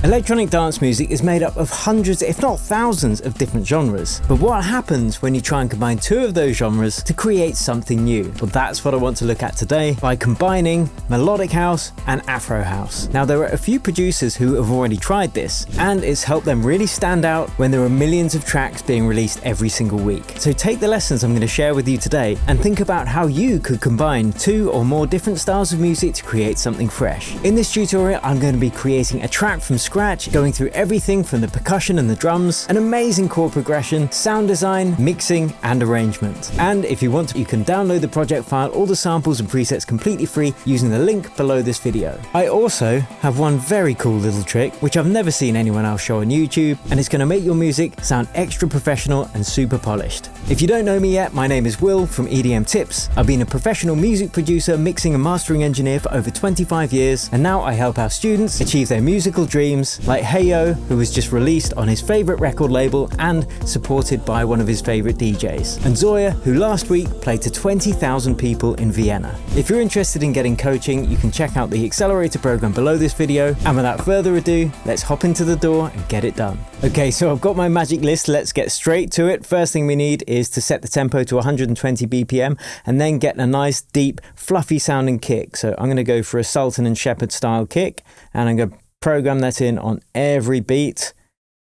Electronic dance music is made up of hundreds, if not thousands, of different genres. But what happens when you try and combine two of those genres to create something new? Well, that's what I want to look at today by combining melodic house and Afro house. Now, there are a few producers who have already tried this, and it's helped them really stand out when there are millions of tracks being released every single week. So take the lessons I'm going to share with you today and think about how you could combine two or more different styles of music to create something fresh. In this tutorial, I'm going to be creating a track from scratch, going through everything from the percussion and the drums, an amazing chord progression, sound design, mixing, and arrangement. And if you want to, you can download the project file, all the samples and presets completely free using the link below this video. I also have one very cool little trick, which I've never seen anyone else show on YouTube, and it's going to make your music sound extra professional and super polished. If you don't know me yet, my name is Will from EDM Tips. I've been a professional music producer, mixing and mastering engineer for over 25 years, and now I help our students achieve their musical dreams, like Heyo, who was just released on his favorite record label and supported by one of his favorite DJs, and Zoya, who last week played to 20,000 people in Vienna. If you're interested in getting coaching, you can check out the accelerator program below this video, and without further ado, let's hop into the door and get it done. Okay, so I've got my magic list. Let's get straight to it. First thing we need is to set the tempo to 120 BPM and then get a nice, deep, fluffy sounding kick. So I'm going to go for a Sultan and Shepherd style kick, and I'm going to program that in on every beat,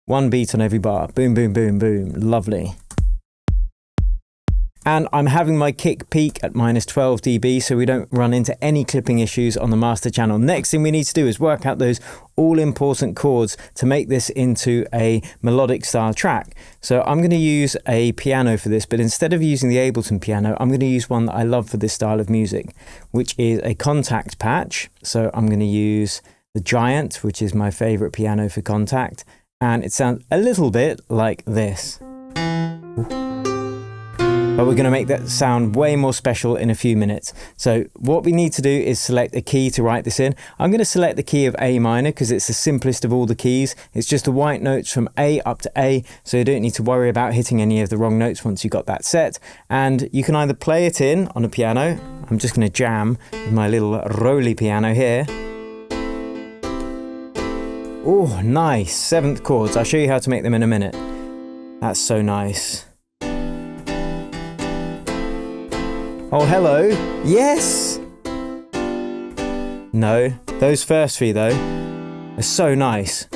one beat on every bar. Boom, boom, boom, boom. Lovely. And I'm having my kick peak at -12 dB so we don't run into any clipping issues on the master channel. Next thing we need to do is work out those all-important chords to make this into a melodic style track. So I'm going to use a piano for this, but instead of using the Ableton piano, I'm going to use one that I love for this style of music, which is a contact patch. So I'm going to use the Giant, which is my favorite piano for contact, and it sounds a little bit like this. But we're going to make that sound way more special in a few minutes. So what we need to do is select a key to write this in. I'm going to select the key of A minor because it's the simplest of all the keys. It's just the white notes from A up to A, so you don't need to worry about hitting any of the wrong notes once you've got that set. And you can either play it in on a piano. I'm just going to jam with my little Roly piano here. Oh, nice. 7th chords. I'll show you how to make them in a minute. That's so nice. Oh, hello. Yes. No, those first three though are so nice.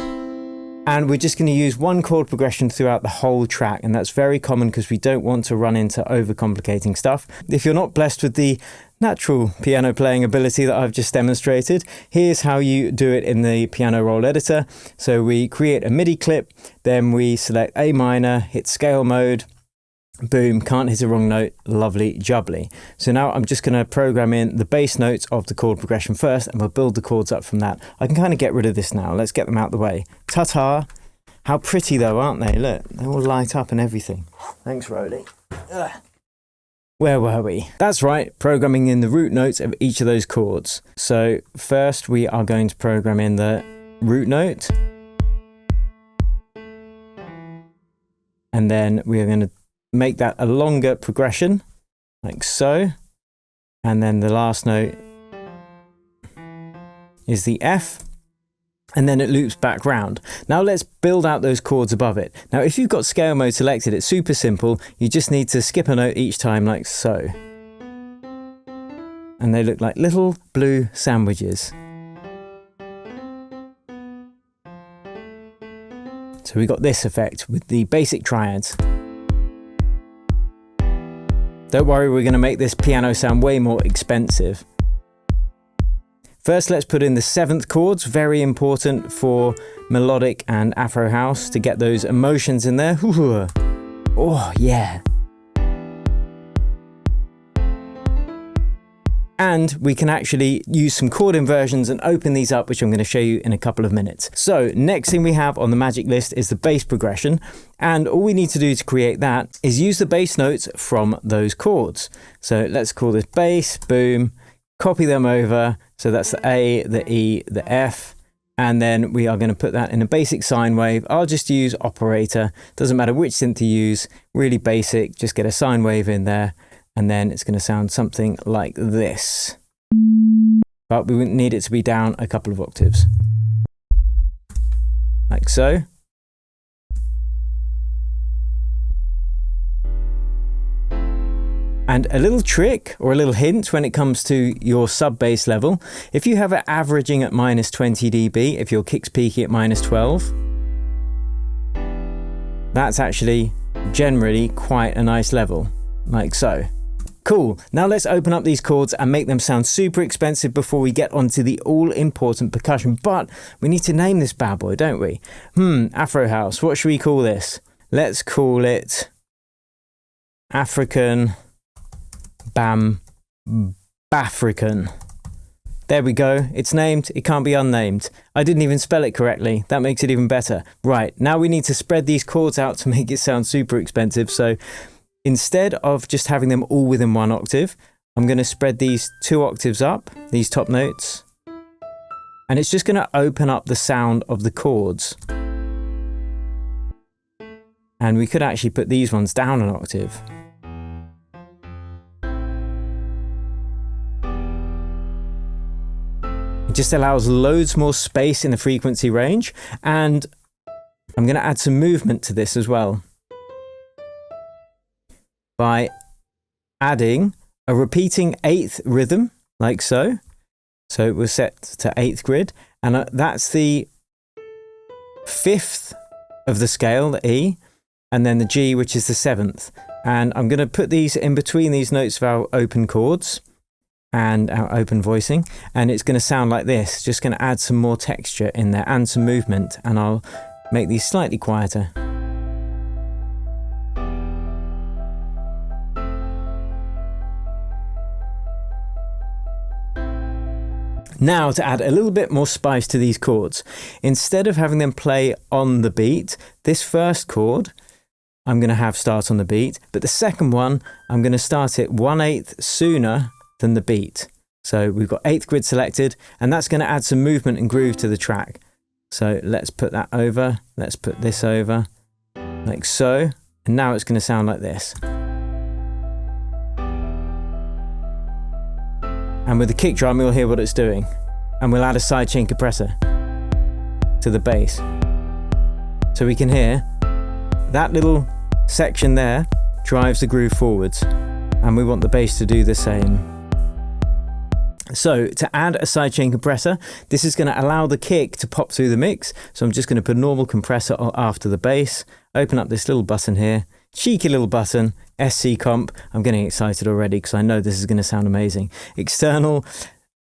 And we're just going to use one chord progression throughout the whole track, and that's very common because we don't want to run into overcomplicating stuff. If you're not blessed with the natural piano playing ability that I've just demonstrated, here's how you do it in the piano roll editor. So we create a MIDI clip, then we select A minor, hit scale mode, boom, can't hit a wrong note, lovely jubbly. So now I'm just going to program in the bass notes of the chord progression first, and we'll build the chords up from that. I can kind of get rid of this now. Let's get them out the way. Ta-ta! How pretty though, aren't they? Look, they all light up and everything. Thanks, Roly. Ugh. Where were we? That's right, programming in the root notes of each of those chords. So first we are going to program in the root note, and then we are going to make that a longer progression, like so. And then the last note is the F, and then it loops back round. Now let's build out those chords above it. Now if you've got scale mode selected, it's super simple. You just need to skip a note each time, like so. And they look like little blue sandwiches. So we got this effect with the basic triads. Don't worry, we're going to make this piano sound way more expensive. First, let's put in the 7th chords, very important for melodic and Afro house to get those emotions in there. Oh, yeah. And we can actually use some chord inversions and open these up, which I'm going to show you in a couple of minutes. So next thing we have on the magic list is the bass progression. And all we need to do to create that is use the bass notes from those chords. So let's call this bass, boom, copy them over. So that's the A, the E, the F. And then we are going to put that in a basic sine wave. I'll just use operator. Doesn't matter which synth you use, really basic. Just get a sine wave in there. And then it's going to sound something like this. But we need it to be down a couple of octaves. like so. And a little trick or a little hint when it comes to your sub bass level, if you have it averaging at minus 20 dB, if your kick's peaking at minus 12, that's actually generally quite a nice level, like so. Cool, now let's open up these chords and make them sound super expensive before we get onto the all-important percussion. But we need to name this bad boy, don't we? Afro House, what should we call this? Let's call it African Bafrican. There we go, it's named, it can't be unnamed. I didn't even spell it correctly, that makes it even better. Right, now we need to spread these chords out to make it sound super expensive. So instead of just having them all within one octave, I'm going to spread these 2 octaves up, these top notes, and it's just going to open up the sound of the chords. And we could actually put these ones down an octave. It just allows loads more space in the frequency range, and I'm going to add some movement to this as well by adding a repeating 8th rhythm, like so. So we're set to 8th grid, and that's the 5th of the scale, the E, and then the G, which is the 7th. And I'm going to put these in between these notes of our open chords and our open voicing, and it's going to sound like this. Just going to add some more texture in there and some movement, and I'll make these slightly quieter. Now to add a little bit more spice to these chords, instead of having them play on the beat, this first chord I'm going to have start on the beat, but the second one I'm going to start it 1/8 sooner than the beat. So we've got 8th grid selected, and that's going to add some movement and groove to the track. So let's put that over, let's put this over, like so, and now it's going to sound like this. And with the kick drum you'll hear what it's doing, and we'll add a sidechain compressor to the bass. So we can hear that little section there drives the groove forwards, and we want the bass to do the same. So to add a sidechain compressor, this is going to allow the kick to pop through the mix. So I'm just going to put a normal compressor after the bass, open up this little button here, cheeky little button, SC comp. I'm getting excited already because I know this is going to sound amazing. External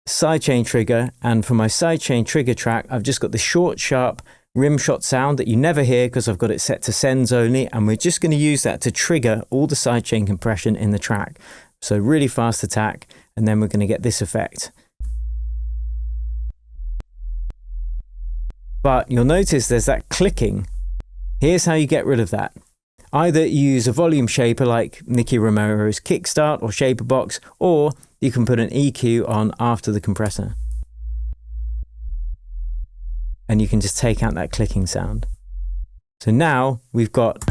sidechain trigger, and for my sidechain trigger track, I've just got the short, sharp rim shot sound that you never hear because I've got it set to sends only, and we're just going to use that to trigger all the sidechain compression in the track. So really fast attack, and then we're going to get this effect. But you'll notice there's that clicking. Here's how you get rid of that. Either use a volume shaper like Nicky Romero's Kickstart or Shaper Box, or you can put an EQ on after the compressor. And you can just take out that clicking sound. So now we've got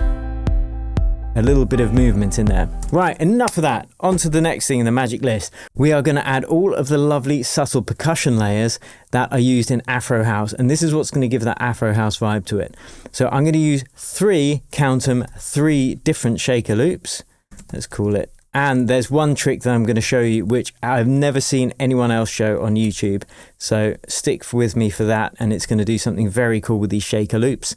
a little bit of movement in there. Right, enough of that. On to the next thing in the magic list. We are going to add all of the lovely subtle percussion layers that are used in Afro House, and this is what's going to give that Afro House vibe to it. So I'm going to use 3 different shaker loops. Let's call it. And there's one trick that I'm going to show you which I've never seen anyone else show on YouTube. So stick with me for that, and it's going to do something very cool with these shaker loops.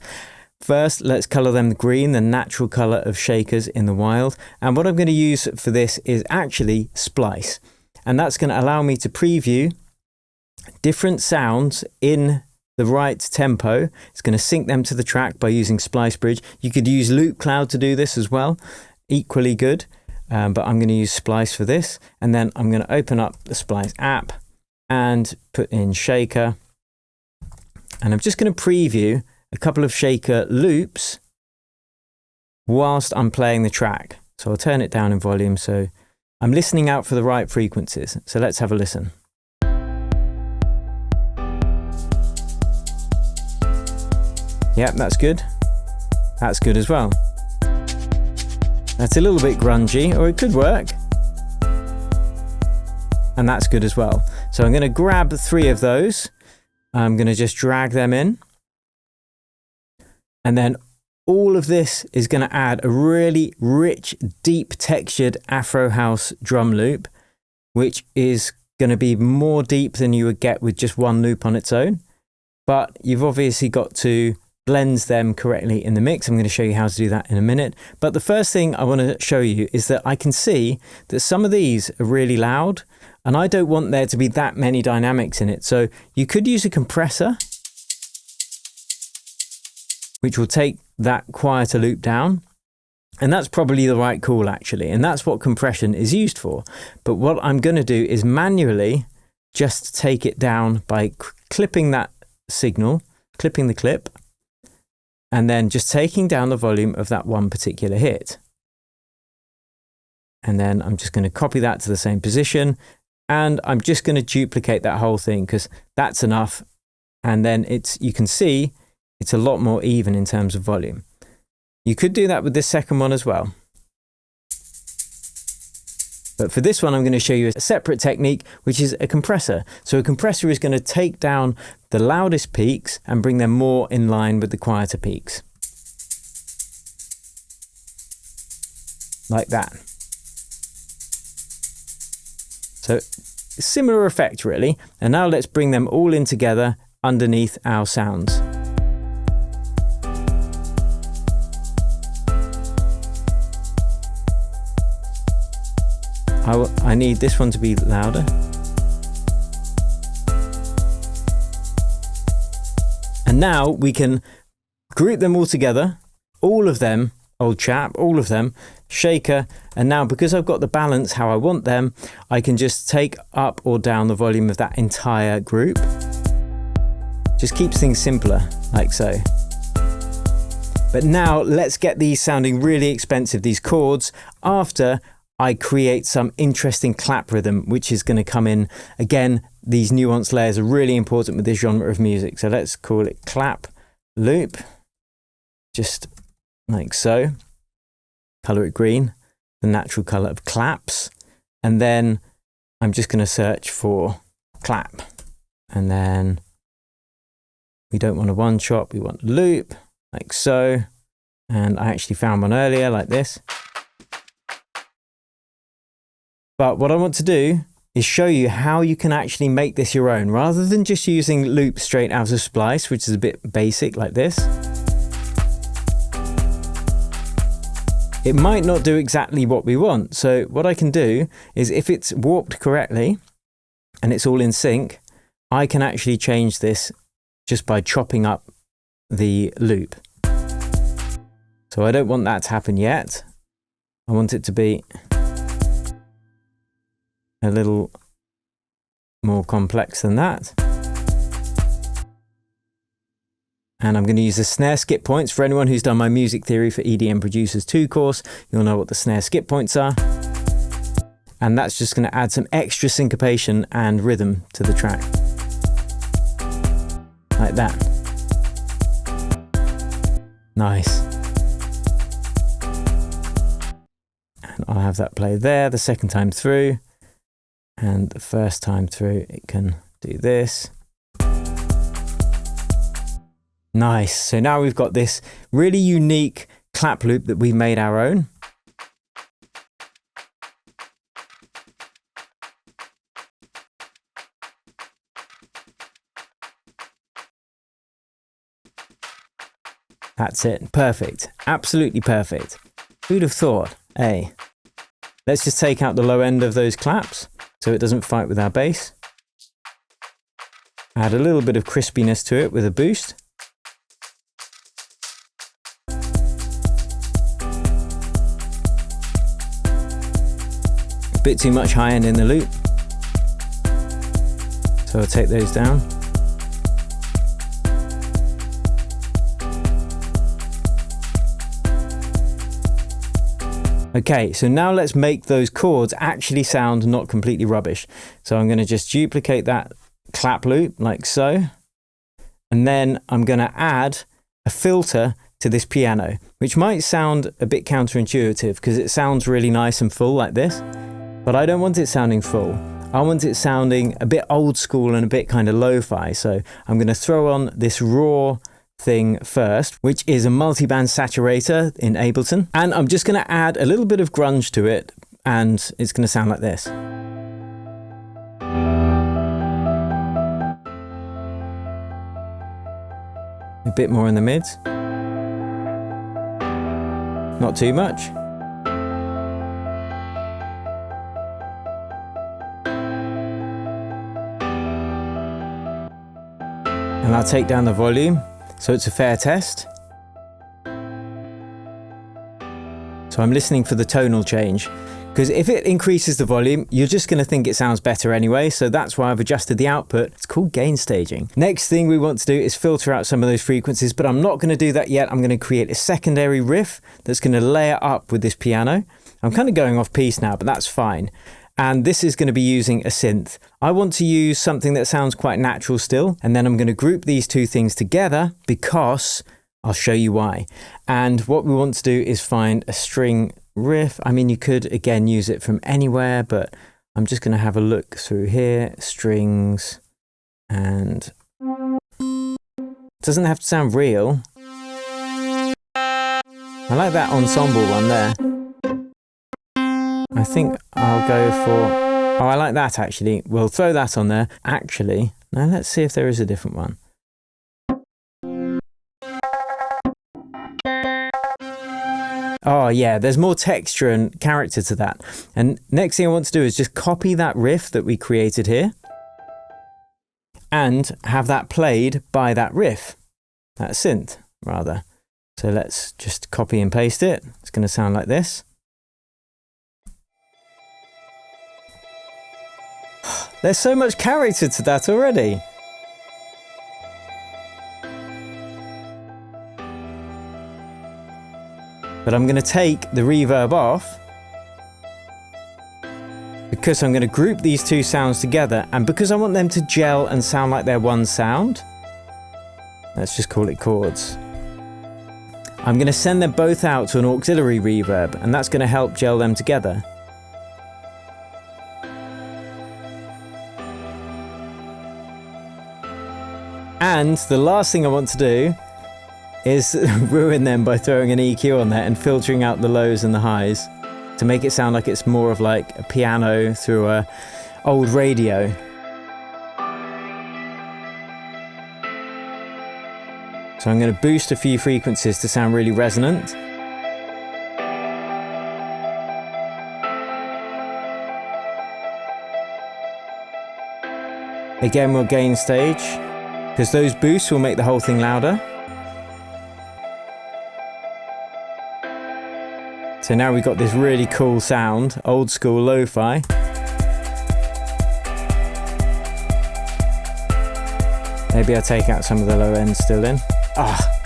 First, let's color them green, the natural color of shakers in the wild. And what I'm going to use for this is actually splice. And that's going to allow me to preview different sounds in the right tempo. It's going to sync them to the track by using Splice Bridge. You could use Loop Cloud to do this as well, equally good. But I'm going to use Splice for this. And then I'm going to open up the Splice app and put in shaker. And I'm just going to preview a couple of shaker loops whilst I'm playing the track. So I'll turn it down in volume so I'm listening out for the right frequencies. So let's have a listen. Yep, that's good. That's good as well. That's a little bit grungy, or it could work. And that's good as well. So I'm going to grab 3 of those. I'm going to just drag them in. And then all of this is going to add a really rich, deep textured Afro house drum loop, which is going to be more deep than you would get with just one loop on its own. But you've obviously got to blend them correctly in the mix. I'm going to show you how to do that in a minute. But the first thing I want to show you is that I can see that some of these are really loud, and I don't want there to be that many dynamics in it. So you could use a compressor, which will take that quieter loop down. And that's probably the right call, actually. And that's what compression is used for. But what I'm going to do is manually just take it down by clipping that signal, clipping the clip, and then just taking down the volume of that one particular hit. And then I'm just going to copy that to the same position. And I'm just going to duplicate that whole thing because that's enough. And then you can see it's a lot more even in terms of volume. You could do that with this second one as well. But for this one, I'm going to show you a separate technique, which is a compressor. So a compressor is going to take down the loudest peaks and bring them more in line with the quieter peaks. Like that. So similar effect really. And now let's bring them all in together underneath our sounds. I need this one to be louder. And now we can group them all together, all of them, old chap, all of them, shaker. And now because I've got the balance how I want them, I can just take up or down the volume of that entire group. Just keeps things simpler, like so. But now let's get these sounding really expensive, these chords, after I create some interesting clap rhythm, which is going to come in. Again, these nuanced layers are really important with this genre of music. So let's call it clap loop, just like so. Color it green, the natural color of claps. And then I'm just going to search for clap. And then we don't want a one shot, we want loop, like so. And I actually found one earlier like this. But what I want to do is show you how you can actually make this your own, rather than just using loop straight out of Splice, which is a bit basic like this. It might not do exactly what we want. So what I can do is, if it's warped correctly and it's all in sync, I can actually change this just by chopping up the loop. So I don't want that to happen yet. I want it to be a little more complex than that. And I'm going to use the snare skip points. For anyone who's done my Music Theory for EDM Producers 2 course, you'll know what the snare skip points are. And that's just going to add some extra syncopation and rhythm to the track. Like that. Nice. And I'll have that play there the second time through. And the first time through, it can do this. Nice. So now we've got this really unique clap loop that we made our own. That's it. Perfect. Absolutely perfect. Who'd have thought? Hey, let's just take out the low end of those claps so it doesn't fight with our bass. Add a little bit of crispiness to it with a boost. A bit too much high end in the loop. So I'll take those down. Okay, so now let's make those chords actually sound not completely rubbish. So I'm going to just duplicate that clap loop like so. And then I'm going to add a filter to this piano, which might sound a bit counterintuitive because it sounds really nice and full like this. But I don't want it sounding full. I want it sounding a bit old school and a bit kind of lo-fi. So I'm going to throw on this raw thing first, which is a multi-band saturator in Ableton. And I'm just going to add a little bit of grunge to it, and it's going to sound like this. A bit more in the mids. Not too much. And I'll take down the volume so it's a fair test. So I'm listening for the tonal change, because if it increases the volume, you're just going to think it sounds better anyway. So that's why I've adjusted the output. It's called gain staging. Next thing we want to do is filter out some of those frequencies, but I'm not going to do that yet. I'm going to create a secondary riff that's going to layer up with this piano. I'm kind of going off piece now, but that's fine. And this is going to be using a synth. I want to use something that sounds quite natural still. And then I'm going to group these two things together because I'll show you why. And what we want to do is find a string riff. I mean, you could again use it from anywhere, but I'm just going to have a look through here, strings, and it doesn't have to sound real. I like that ensemble one there. I think I'll go for, oh, I like that actually. We'll throw that on there. Actually, now let's see if there is a different one. Oh yeah, there's more texture and character to that. And next thing I want to do is just copy that riff that we created here and have that played by that riff, that synth rather. So let's just copy and paste it. It's going to sound like this. There's so much character to that already. But I'm going to take the reverb off because I'm going to group these two sounds together, and because I want them to gel and sound like they're one sound, let's just call it chords. I'm going to send them both out to an auxiliary reverb, and that's going to help gel them together. And the last thing I want to do is ruin them by throwing an EQ on there and filtering out the lows and the highs to make it sound like it's more of like a piano through a old radio. So I'm going to boost a few frequencies to sound really resonant. Again, we'll gain stage, because those boosts will make the whole thing louder. So now we've got this really cool sound, old school lo-fi. Maybe I'll take out some of the low ends still in.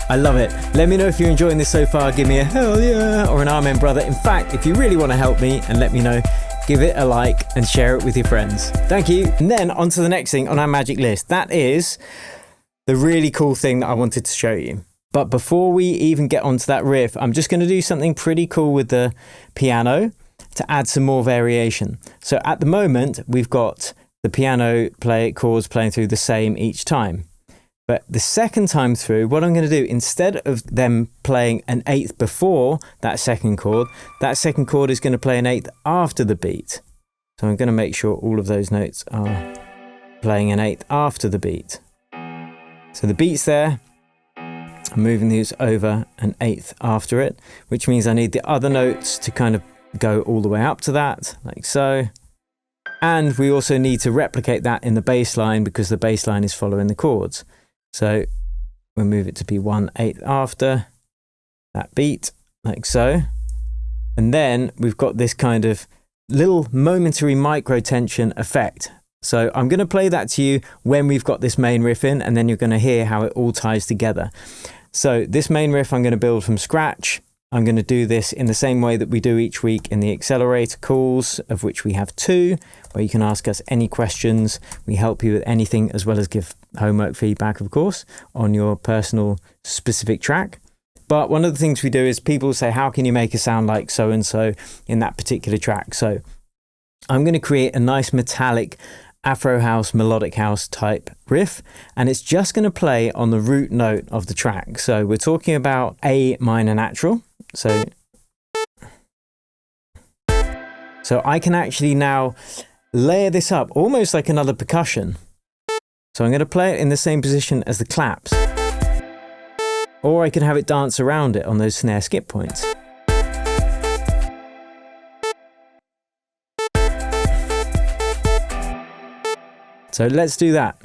I love it. Let me know if you're enjoying this so far. Give me a hell yeah or an amen, brother. In fact, if you really want to help me and let me know, give it a like and share it with your friends. Thank you. And then on to the next thing on our magic list. That is the really cool thing that I wanted to show you. But before we even get onto that riff, I'm just going to do something pretty cool with the piano to add some more variation. So at the moment, we've got the piano chords playing through the same each time. But the second time through, what I'm going to do, instead of them playing an eighth before that second chord is going to play an eighth after the beat. So I'm going to make sure all of those notes are playing an eighth after the beat. So the beat's there. I'm moving these over an eighth after it, which means I need the other notes to kind of go all the way up to that, like so. And we also need to replicate that in the bass line because the bass line is following the chords. So we'll move it to be 1/8 after that beat, like so. And then we've got this kind of little momentary micro tension effect. So I'm going to play that to you when we've got this main riff in, and then you're going to hear how it all ties together. So this main riff I'm going to build from scratch. I'm going to do this in the same way that we do each week in the accelerator calls, of which we have 2, where you can ask us any questions. We help you with anything, as well as give homework feedback, of course, on your personal specific track. But one of the things we do is people say, how can you make a sound like so-and-so in that particular track? So I'm going to create a nice metallic Afro house, melodic house type riff, and it's just going to play on the root note of the track. So we're talking about A minor natural. So I can actually now layer this up almost like another percussion. So I'm going to play it in the same position as the claps, or I can have it dance around it on those snare skip points. So let's do that.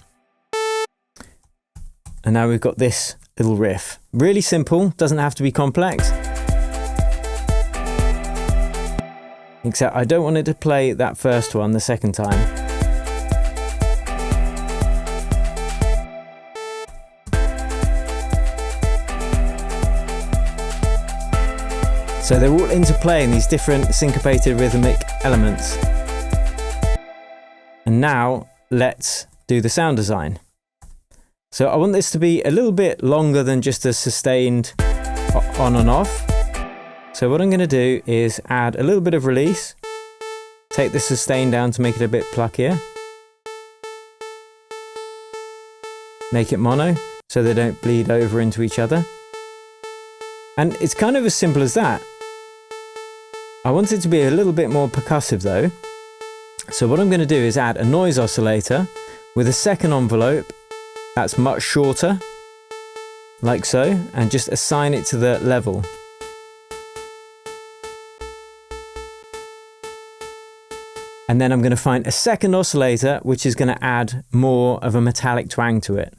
And now we've got this little riff. Really simple, doesn't have to be complex. Except I don't want it to play that first one the second time. So they're all interplaying these different syncopated rhythmic elements. And now let's do the sound design. So I want this to be a little bit longer than just a sustained on and off. So what I'm going to do is add a little bit of release, take the sustain down to make it a bit pluckier, make it mono so they don't bleed over into each other. And it's kind of as simple as that. I want it to be a little bit more percussive though. So what I'm going to do is add a noise oscillator with a second envelope that's much shorter, like so, and just assign it to the level. And then I'm going to find a second oscillator which is going to add more of a metallic twang to it.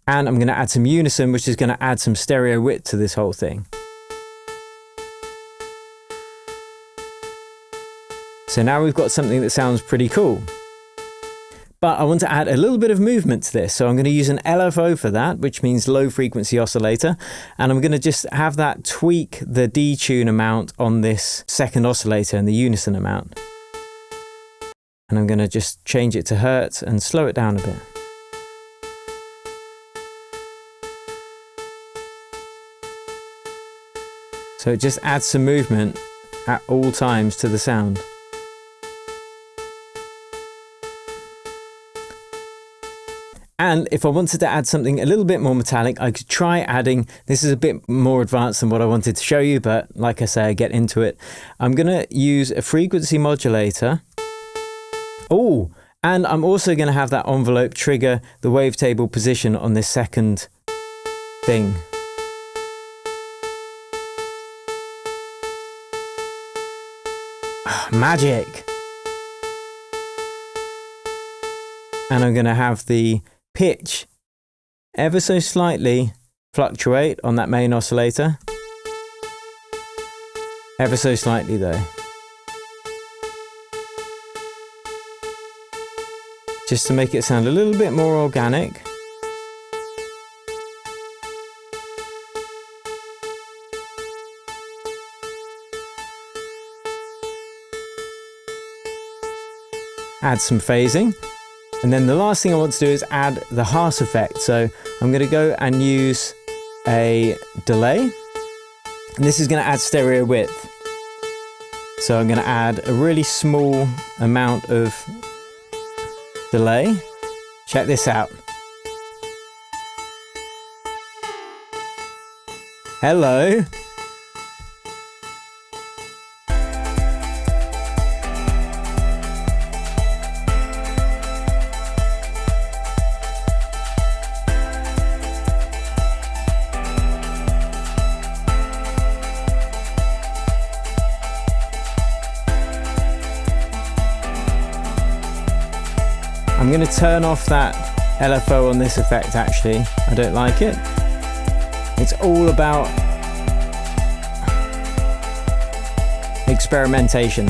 And I'm going to add some unison, which is going to add some stereo width to this whole thing. So now we've got something that sounds pretty cool. But I want to add a little bit of movement to this. So I'm going to use an LFO for that, which means low frequency oscillator. And I'm going to just have that tweak the detune amount on this second oscillator and the unison amount. And I'm going to just change it to hertz and slow it down a bit. So it just adds some movement at all times to the sound. And if I wanted to add something a little bit more metallic, I could try adding, this is a bit more advanced than what I wanted to show you, but like I say, I get into it. I'm going to use a frequency modulator. Oh, and I'm also going to have that envelope trigger the wavetable position on this second thing. Magic! And I'm going to have the pitch ever so slightly fluctuate on that main oscillator. Ever so slightly though. Just to make it sound a little bit more organic. Add some phasing. And then the last thing I want to do is add the harsh effect. So I'm going to go and use a delay. And this is going to add stereo width. So I'm going to add a really small amount of delay. Check this out. Hello. I'm going to turn off that LFO on this effect actually. I don't like it. It's all about experimentation.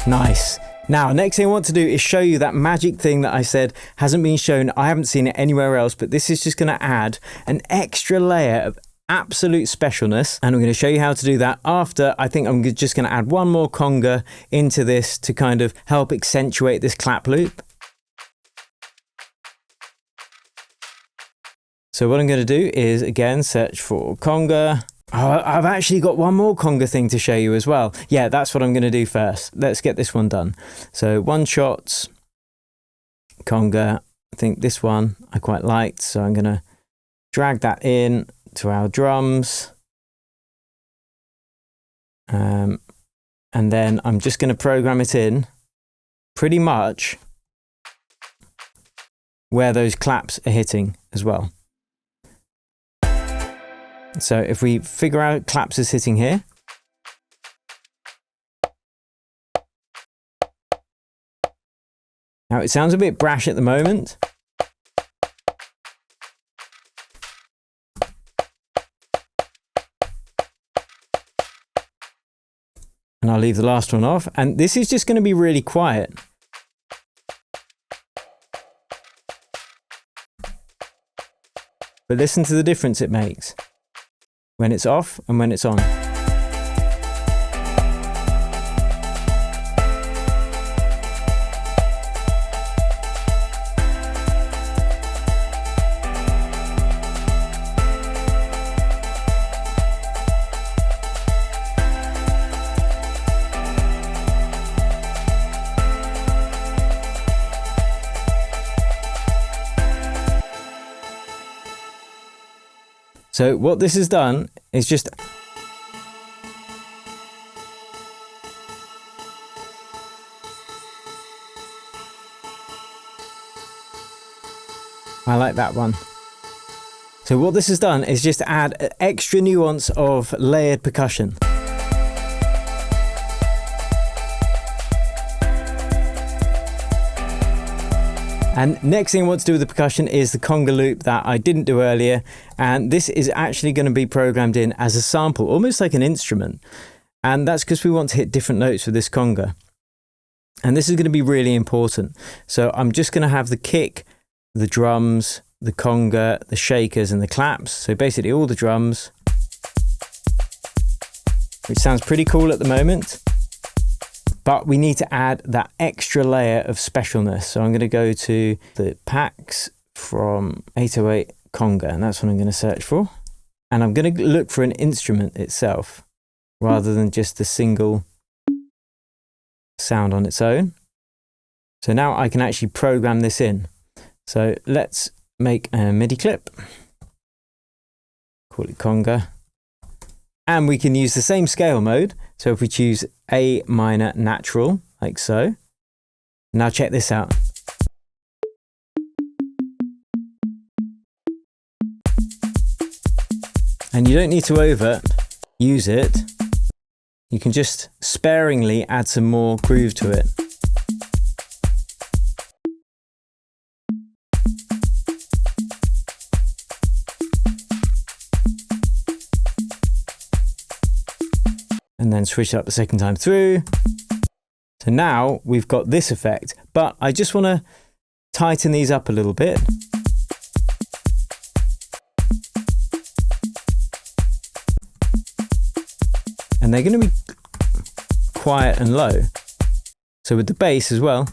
Nice. Now, next thing I want to do is show you that magic thing that I said hasn't been shown. I haven't seen it anywhere else, but this is just going to add an extra layer of absolute specialness, and I'm going to show you how to do that after. I think I'm just going to add one more conga into this to kind of help accentuate this clap loop. So what I'm going to do is again search for conga. Oh, I've actually got one more conga thing to show you as well. Yeah, that's what I'm going to do first. Let's get this one done. So one shot conga. I think this one I quite liked, so I'm going to drag that in to our drums. And then I'm just going to program it in pretty much where those claps are hitting as well. So if we figure out claps is hitting here, now it sounds a bit brash at the moment. And I'll leave the last one off, and this is just going to be really quiet. But listen to the difference it makes when it's off and when it's on. So what this has done is just I like that one. So what this has done is just add an extra nuance of layered percussion. And next thing I want to do with the percussion is the conga loop that I didn't do earlier. And this is actually going to be programmed in as a sample, almost like an instrument. And that's because we want to hit different notes with this conga. And this is going to be really important. So I'm just going to have the kick, the drums, the conga, the shakers and the claps. So basically all the drums, which sounds pretty cool at the moment. But we need to add that extra layer of specialness. So I'm going to go to the packs from 808 conga, and that's what I'm going to search for. And I'm going to look for an instrument itself rather than just the single sound on its own. So now I can actually program this in. So let's make a MIDI clip. Call it conga. And we can use the same scale mode. So if we choose A minor natural, like so. Now check this out. And you don't need to overuse it. You can just sparingly add some more groove to it. And then switch it up the second time through. So now we've got this effect, but I just want to tighten these up a little bit. And they're going to be quiet and low. So with the bass as well.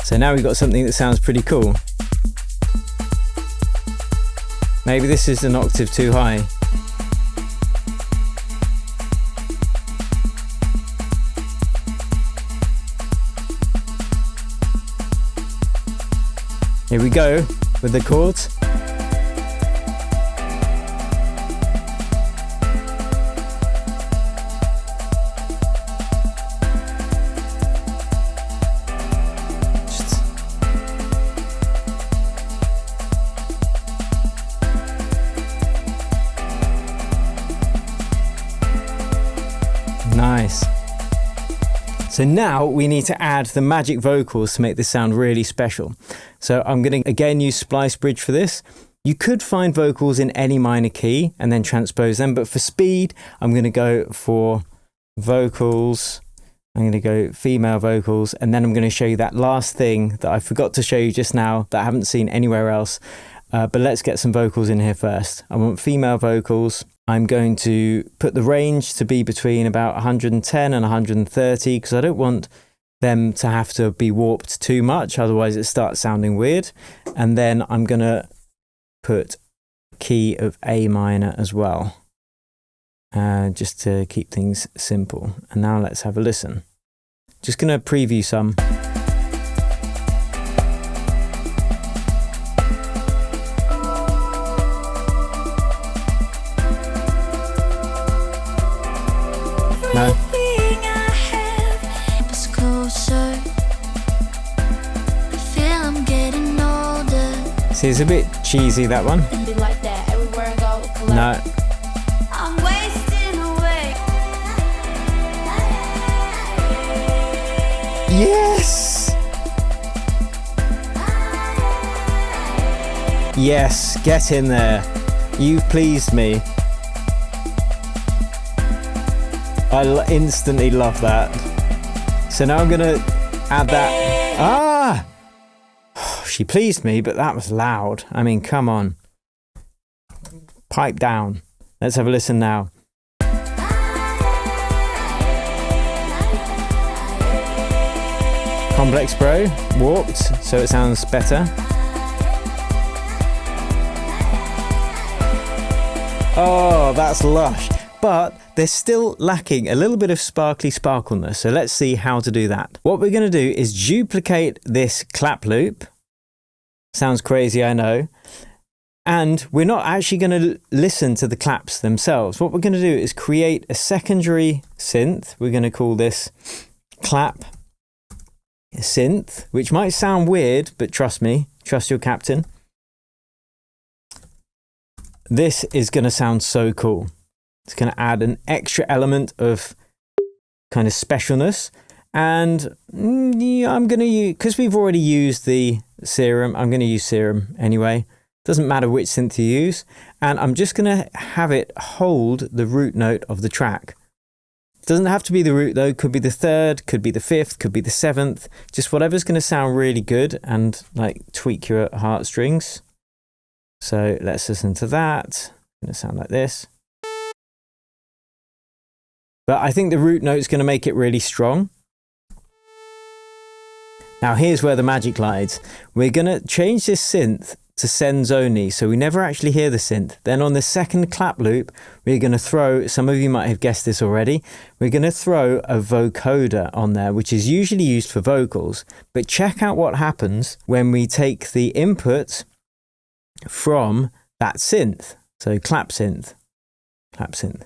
So now we've got something that sounds pretty cool. Maybe this is an octave too high. Here we go with the chords. Nice. So now we need to add the magic vocals to make this sound really special. So I'm going to again use Splice Bridge for this. You could find vocals in any minor key and then transpose them, but for speed, I'm going to go for vocals. I'm going to go female vocals, and then I'm going to show you that last thing that I forgot to show you just now that I haven't seen anywhere else. But let's get some vocals in here first. I want female vocals. I'm going to put the range to be between about 110 and 130 because I don't want them to have to be warped too much, otherwise it starts sounding weird. And then I'm going to put key of A minor as well, just to keep things simple. And now let's have a listen. Just going to preview some. No. See, it's a bit cheesy, that one. No. Yes! Yes, get in there. You've pleased me. I instantly love that. So now I'm going to add that. Ah! She pleased me, but that was loud. I mean, come on. Pipe down. Let's have a listen now. Complex Pro, warped, so it sounds better. Oh, that's lush. But they're still lacking a little bit of sparkly sparkleness. So let's see how to do that. What we're going to do is duplicate this clap loop. Sounds crazy, I know. And we're not actually going to listen to the claps themselves. What we're going to do is create a secondary synth. We're going to call this clap synth, which might sound weird, but trust me, trust your captain. This is going to sound so cool. It's going to add an extra element of kind of specialness. And yeah, I'm going to use, because we've already used the Serum, I'm going to use Serum anyway. Doesn't matter which synth you use. And I'm just going to have it hold the root note of the track. Doesn't have to be the root though, could be the third, could be the fifth, could be the seventh, just whatever's going to sound really good and like tweak your heartstrings. So let's listen to that. It's going to sound like this. But I think the root note is going to make it really strong. Now here's where the magic lies. We're going to change this synth to sends only, so we never actually hear the synth. Then on the second clap loop, we're going to throw, some of you might have guessed this already, we're going to throw a vocoder on there, which is usually used for vocals. But check out what happens when we take the input from that synth. So clap synth, clap synth.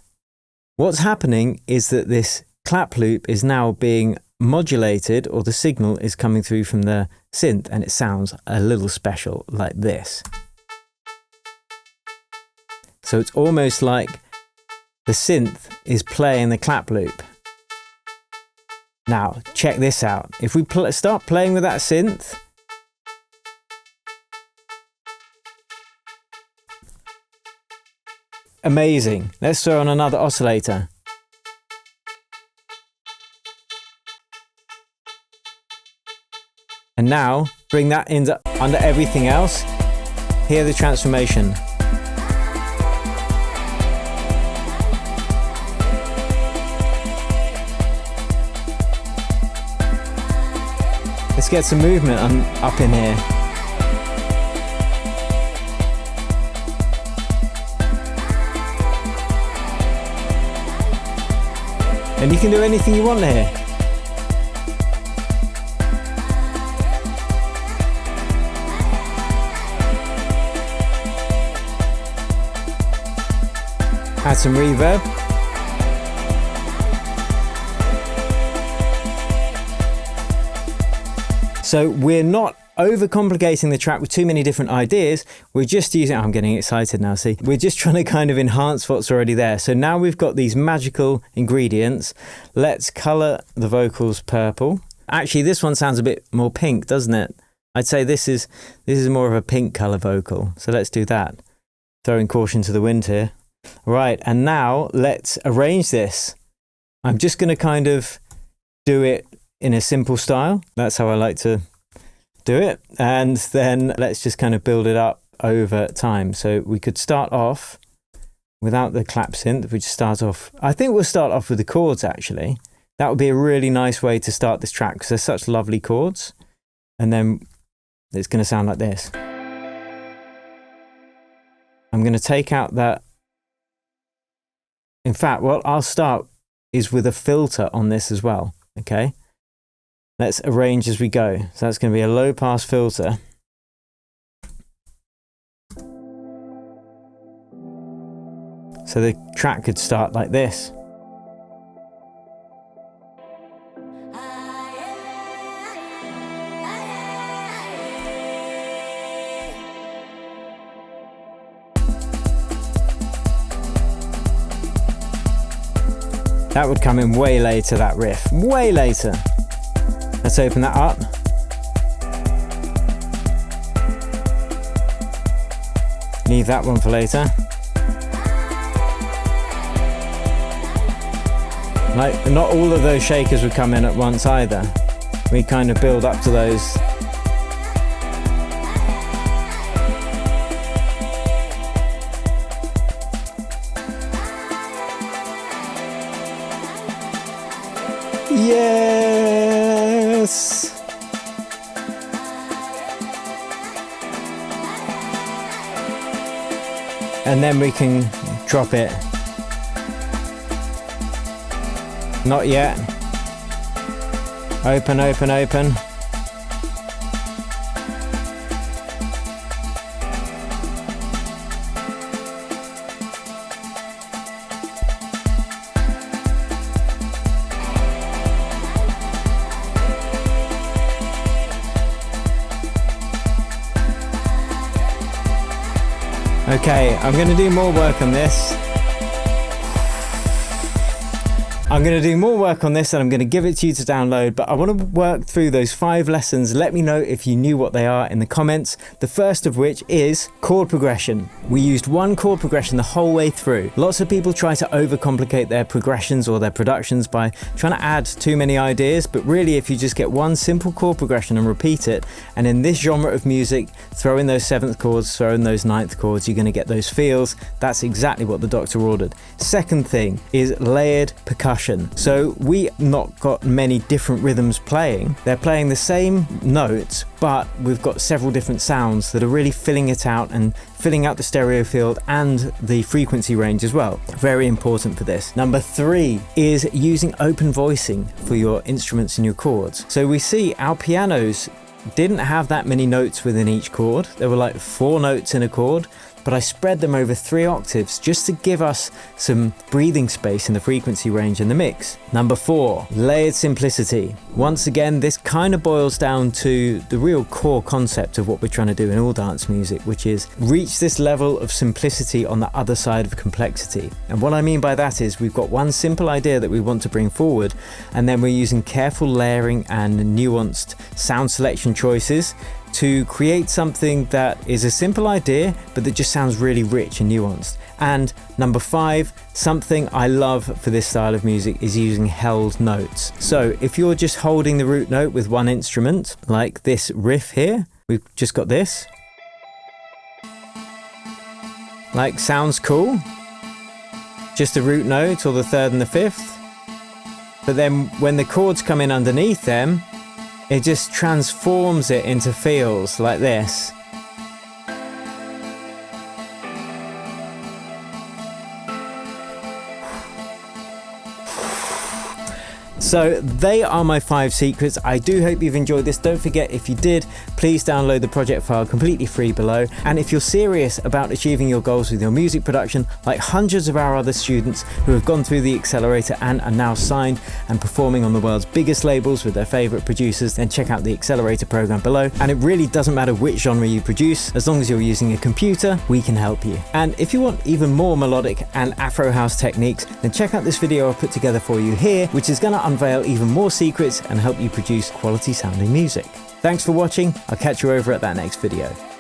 What's happening is that this clap loop is now being modulated, or the signal is coming through from the synth, and it sounds a little special like this. So it's almost like the synth is playing the clap loop. Now check this out. If we start playing with that synth, amazing. Let's throw on another oscillator. And now bring that under everything else. Hear the transformation. Let's get some movement up in here. And you can do anything you want here. Add some reverb. So we're not overcomplicating the track with too many different ideas. We're just using, I'm getting excited now, see. We're just trying to kind of enhance what's already there. So now we've got these magical ingredients. Let's color the vocals purple. Actually, this one sounds a bit more pink, doesn't it? I'd say this is more of a pink color vocal. So let's do that. Throwing caution to the wind here. Right, and now let's arrange this. I'm just going to kind of do it in a simple style. That's how I like to do it. And then let's just kind of build it up over time. So we could start off without the clap synth. We just start off, I think we'll start off with the chords actually. That would be a really nice way to start this track because they're such lovely chords. And then it's going to sound like this. I'm going to take out that. In fact, what I'll start is with a filter on this as well. Okay. Let's arrange as we go. So that's going to be a low pass filter. So the track could start like this. That would come in way later, that riff, way later. Let's open that up. Leave that one for later. Like, not all of those shakers would come in at once either. We kind of build up to those. Yes! And then we can drop it. Not yet. Open, open, open. Okay, I'm going to do more work on this. I'm going to do more work on this and I'm going to give it to you to download, but I want to work through those 5 lessons. Let me know if you knew what they are in the comments. The first of which is chord progression. We used one chord progression the whole way through. Lots of people try to overcomplicate their progressions or their productions by trying to add too many ideas, but really if you just get one simple chord progression and repeat it, and in this genre of music, throw in those 7th chords, throw in those 9th chords, you're going to get those feels. That's exactly what the doctor ordered. Second thing is layered percussion. So we not got many different rhythms playing. They're playing the same notes, but we've got several different sounds that are really filling it out and filling out the stereo field and the frequency range as well. Very important for this. Number 3 is using open voicing for your instruments and your chords. So we see our pianos didn't have that many notes within each chord. There were like 4 notes in a chord, but I spread them over 3 octaves just to give us some breathing space in the frequency range in the mix. Number 4, layered simplicity. Once again, this kind of boils down to the real core concept of what we're trying to do in all dance music, which is reach this level of simplicity on the other side of complexity. And what I mean by that is we've got one simple idea that we want to bring forward, and then we're using careful layering and nuanced sound selection choices to create something that is a simple idea, but that just sounds really rich and nuanced. And number 5, something I love for this style of music is using held notes. So if you're just holding the root note with one instrument, like this riff here, we've just got this. Like, sounds cool. Just the root note or the 3rd and the 5th. But then when the chords come in underneath them, it just transforms it into feels like this. So they are my 5 secrets. I do hope you've enjoyed this. Don't forget, if you did, please download the project file completely free below. And if you're serious about achieving your goals with your music production, like hundreds of our other students who have gone through the accelerator and are now signed and performing on the world's biggest labels with their favorite producers, then check out the accelerator program below. And it really doesn't matter which genre you produce, as long as you're using a computer, we can help you. And if you want even more melodic and Afro house techniques, then check out this video I put together for you here, which is going to unveil even more secrets and help you produce quality sounding music. Thanks for watching, I'll catch you over at that next video.